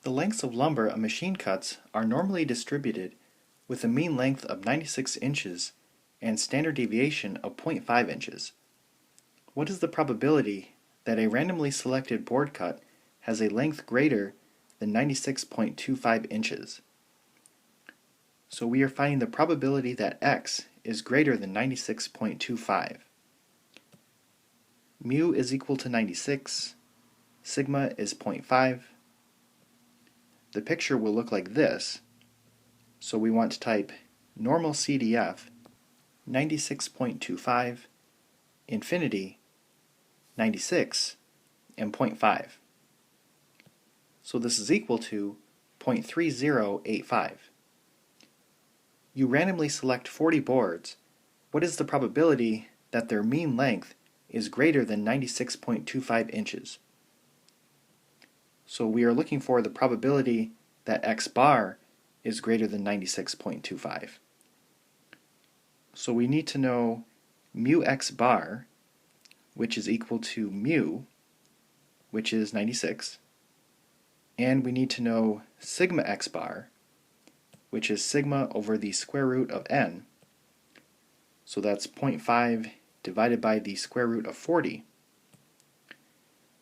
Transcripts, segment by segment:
The lengths of lumber a machine cuts are normally distributed with a mean length of 96 inches and standard deviation of 0.5 inches. What is the probability that a randomly selected board cut has a length greater than 96.25 inches? So we are finding the probability that x is greater than 96.25. Mu is equal to 96, sigma is 0.5. The picture will look like this, so we want to type normal CDF 96.25, infinity 96, and 0.5. So this is equal to 0.3085. You randomly select 40 boards. What is the probability that their mean length is greater than 96.25 inches? So we are looking for the probability that x bar is greater than 96.25. So we need to know mu x bar, which is equal to mu, which is 96, and we need to know sigma x bar, which is sigma over the square root of n, so that's 0.5 divided by the square root of 40,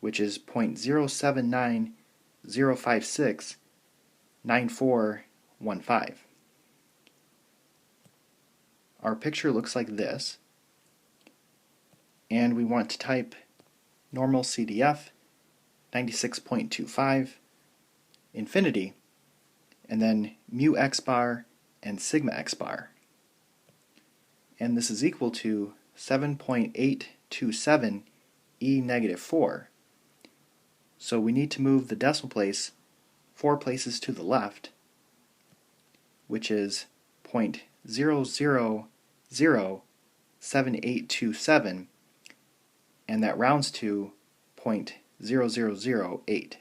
which is 0.0790569415. Our picture looks like this, and we want to type normal CDF 96.25, infinity, and then mu x bar and sigma x bar. And this is equal to 7.827 e negative 4. So we need to move the decimal place 4 places to the left, which is 0.0007827, and that rounds to 0.0008.